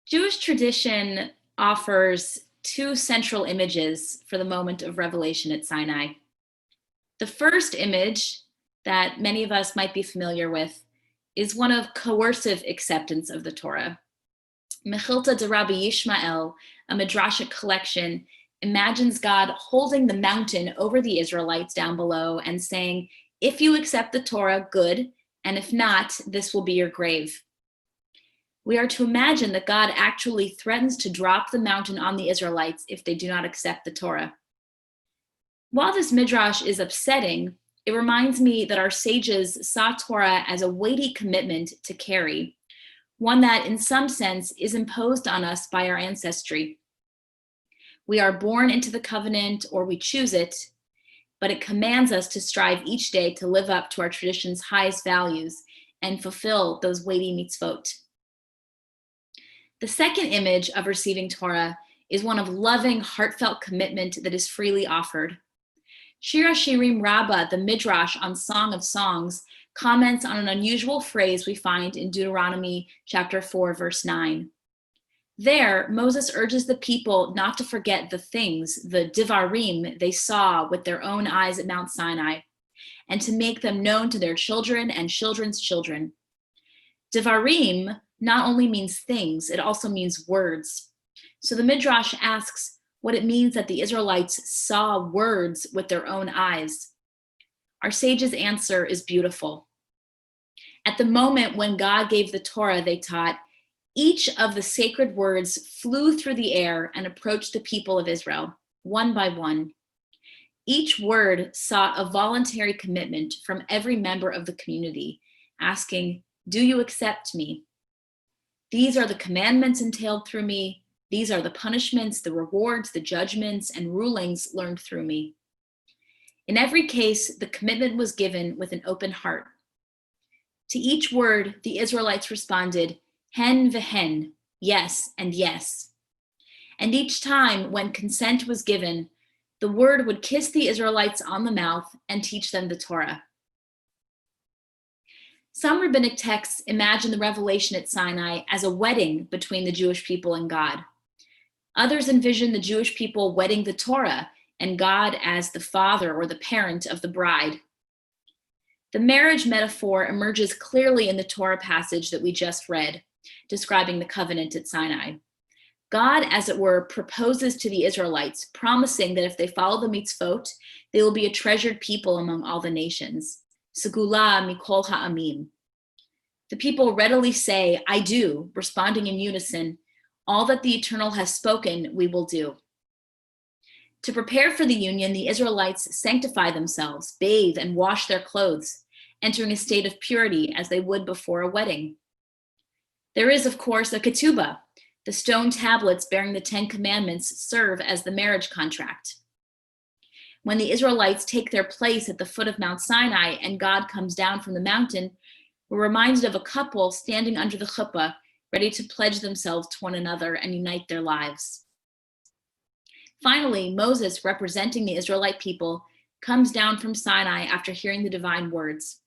Jewish tradition offers two central images for the moment of revelation at Sinai. The first image that many of us might be familiar with is one of coercive acceptance of the Torah. Mechilta de Rabbi Yishmael, a midrashic collection, imagines God holding the mountain over the Israelites down below and saying, if you accept the Torah, good, and if not, this will be your grave. We are to imagine that God actually threatens to drop the mountain on the Israelites if they do not accept the Torah. While this midrash is upsetting, it reminds me that our sages saw Torah as a weighty commitment to carry, one that in some sense is imposed on us by our ancestry. We are born into the covenant or we choose it, but it commands us to strive each day to live up to our tradition's highest values and fulfill those weighty mitzvot. The second image of receiving Torah is one of loving, heartfelt commitment that is freely offered. Shir HaShirim Rabbah, the Midrash on Song of Songs, comments on an unusual phrase we find in Deuteronomy chapter 4, verse 9. There, Moses urges the people not to forget the things, the divarim, they saw with their own eyes at Mount Sinai, and to make them known to their children and children's children. Divarim not only means things, it also means words. So the Midrash asks what it means that the Israelites saw words with their own eyes. Our sage's answer is beautiful. At the moment when God gave the Torah, they taught, each of the sacred words flew through the air and approached the people of Israel, one by one. Each word sought a voluntary commitment from every member of the community, asking, do you accept me? These are the commandments entailed through me. These are the punishments, the rewards, the judgments, and rulings learned through me. In every case, the commitment was given with an open heart. To each word, the Israelites responded, hen v'hen, yes and yes. And each time when consent was given, the word would kiss the Israelites on the mouth and teach them the Torah. Some rabbinic texts imagine the revelation at Sinai as a wedding between the Jewish people and God. Others envision the Jewish people wedding the Torah and God as the father or the parent of the bride. The marriage metaphor emerges clearly in the Torah passage that we just read, describing the covenant at Sinai. God, as it were, proposes to the Israelites, promising that if they follow the mitzvot, they will be a treasured people among all the nations. Segula mikol ha'amim. The people readily say, I do, responding in unison, all that the Eternal has spoken, we will do. To prepare for the union, the Israelites sanctify themselves, bathe, and wash their clothes, entering a state of purity as they would before a wedding. There is, of course, a ketubah. The stone tablets bearing the 10 commandments serve as the marriage contract. When the Israelites take their place at the foot of Mount Sinai and God comes down from the mountain, we're reminded of a couple standing under the chuppah, ready to pledge themselves to one another and unite their lives. Finally, Moses, representing the Israelite people, comes down from Sinai after hearing the divine words,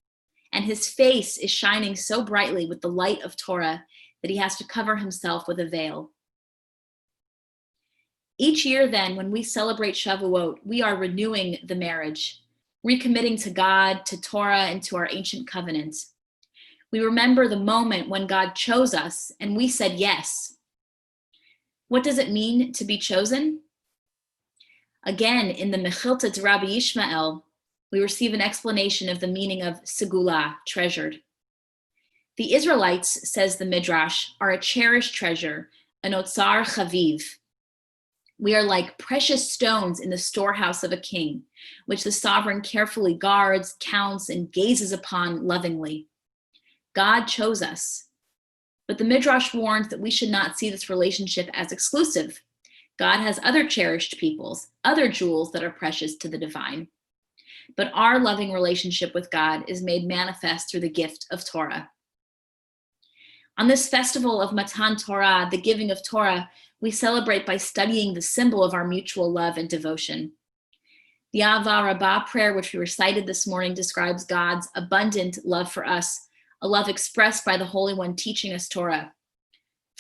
and his face is shining so brightly with the light of Torah that he has to cover himself with a veil. Each year then, when we celebrate Shavuot, we are renewing the marriage, recommitting to God, to Torah, and to our ancient covenants. We remember the moment when God chose us and we said yes. What does it mean to be chosen? Again, in the Mechilta de Rabbi Yishmael, we receive an explanation of the meaning of segula, treasured. The Israelites, says the Midrash, are a cherished treasure, an otzar chaviv. We are like precious stones in the storehouse of a king, which the sovereign carefully guards, counts, and gazes upon lovingly. God chose us. But the Midrash warns that we should not see this relationship as exclusive. God has other cherished peoples, other jewels that are precious to the divine. But our loving relationship with God is made manifest through the gift of Torah. On this festival of Matan Torah, the giving of Torah, we celebrate by studying the symbol of our mutual love and devotion. The Ava Rabbah prayer, which we recited this morning, describes God's abundant love for us, a love expressed by the Holy One teaching us Torah.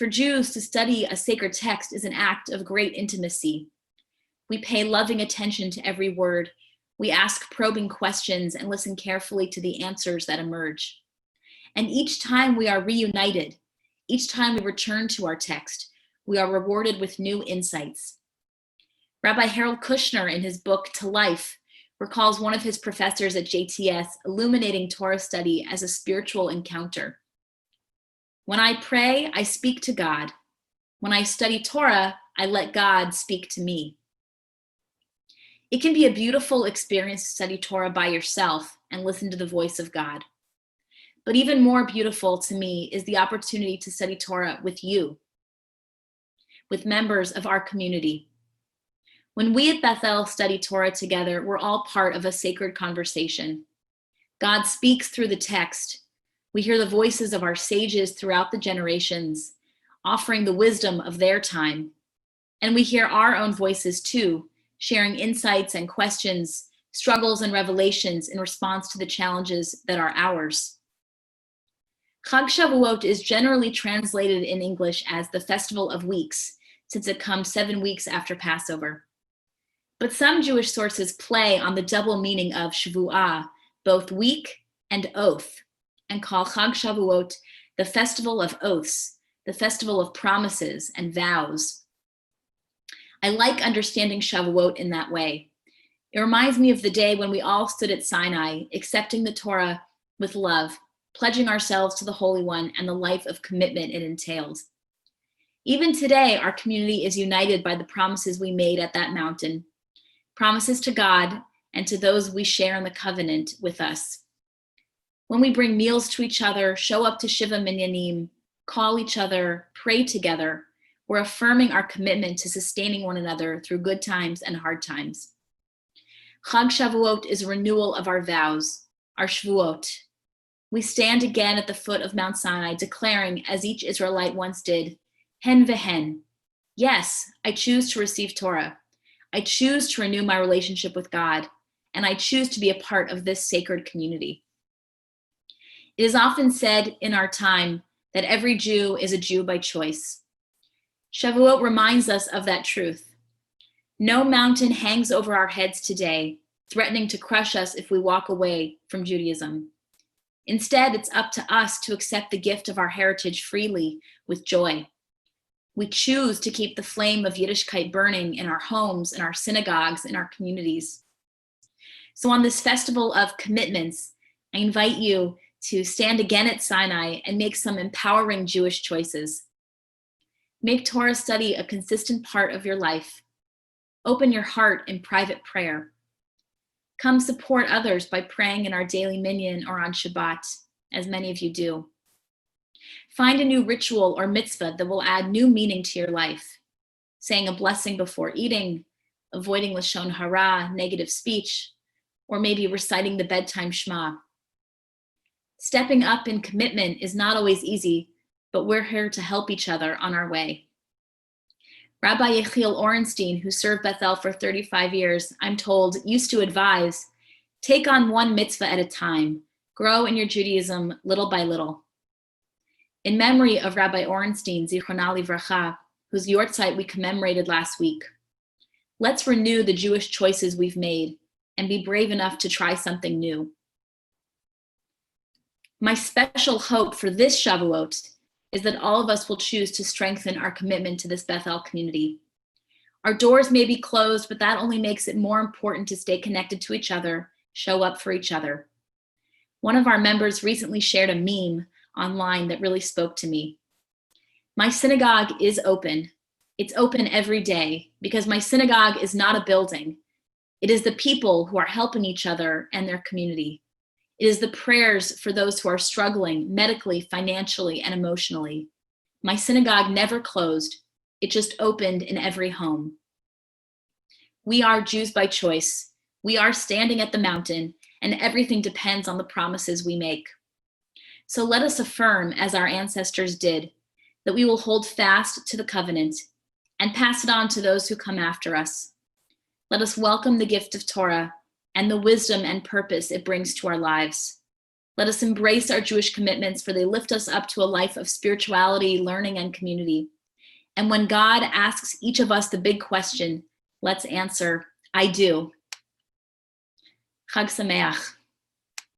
For Jews, to study a sacred text is an act of great intimacy. We pay loving attention to every word. We ask probing questions and listen carefully to the answers that emerge. And each time we are reunited, each time we return to our text, we are rewarded with new insights. Rabbi Harold Kushner, in his book To Life, recalls one of his professors at JTS illuminating Torah study as a spiritual encounter. When I pray, I speak to God. When I study Torah, I let God speak to me. It can be a beautiful experience to study Torah by yourself and listen to the voice of God. But even more beautiful to me is the opportunity to study Torah with you, with members of our community. When we at Bethel study Torah together, we're all part of a sacred conversation. God speaks through the text. We hear the voices of our sages throughout the generations, offering the wisdom of their time. And we hear our own voices too, sharing insights and questions, struggles and revelations in response to the challenges that are ours. Chag Shavuot is generally translated in English as the Festival of Weeks, since it comes 7 weeks after Passover. But some Jewish sources play on the double meaning of Shavuah, both week and oath, and call Chag Shavuot the Festival of Oaths, the Festival of Promises and Vows. I like understanding Shavuot in that way. It reminds me of the day when we all stood at Sinai, accepting the Torah with love, pledging ourselves to the Holy One and the life of commitment it entails. Even today, our community is united by the promises we made at that mountain, promises to God and to those we share in the covenant with us. When we bring meals to each other, show up to Shiva Minyanim, call each other, pray together, we're affirming our commitment to sustaining one another through good times and hard times. Chag Shavuot is a renewal of our vows, our Shavuot. We stand again at the foot of Mount Sinai, declaring, as each Israelite once did, hen vehen. Yes, I choose to receive Torah. I choose to renew my relationship with God, and I choose to be a part of this sacred community. It is often said in our time that every Jew is a Jew by choice. Shavuot reminds us of that truth. No mountain hangs over our heads today, threatening to crush us if we walk away from Judaism. Instead, it's up to us to accept the gift of our heritage freely with joy. We choose to keep the flame of Yiddishkeit burning in our homes, in our synagogues, in our communities. So on this festival of commitments, I invite you to stand again at Sinai and make some empowering Jewish choices. Make Torah study a consistent part of your life. Open your heart in private prayer. Come support others by praying in our daily minyan or on Shabbat, as many of you do. Find a new ritual or mitzvah that will add new meaning to your life. Saying a blessing before eating, avoiding lashon hara, negative speech, or maybe reciting the bedtime Shema. Stepping up in commitment is not always easy, but we're here to help each other on our way. Rabbi Yechiel Orenstein, who served Bethel for 35 years, I'm told, used to advise, take on one mitzvah at a time, grow in your Judaism little by little. In memory of Rabbi Orenstein, Zichronah Livracha, whose yortzeit we commemorated last week, let's renew the Jewish choices we've made and be brave enough to try something new. My special hope for this Shavuot is that all of us will choose to strengthen our commitment to this Bethel community. Our doors may be closed, but that only makes it more important to stay connected to each other, show up for each other. One of our members recently shared a meme online that really spoke to me. My synagogue is open. It's open every day because my synagogue is not a building. It is the people who are helping each other and their community. It is the prayers for those who are struggling medically, financially, and emotionally. My synagogue never closed. It just opened in every home. We are Jews by choice. We are standing at the mountain, and everything depends on the promises we make. So let us affirm, as our ancestors did, that we will hold fast to the covenant and pass it on to those who come after us. Let us welcome the gift of Torah and the wisdom and purpose it brings to our lives. Let us embrace our Jewish commitments, for they lift us up to a life of spirituality, learning, and community. And when God asks each of us the big question, let's answer, I do. Chag Sameach.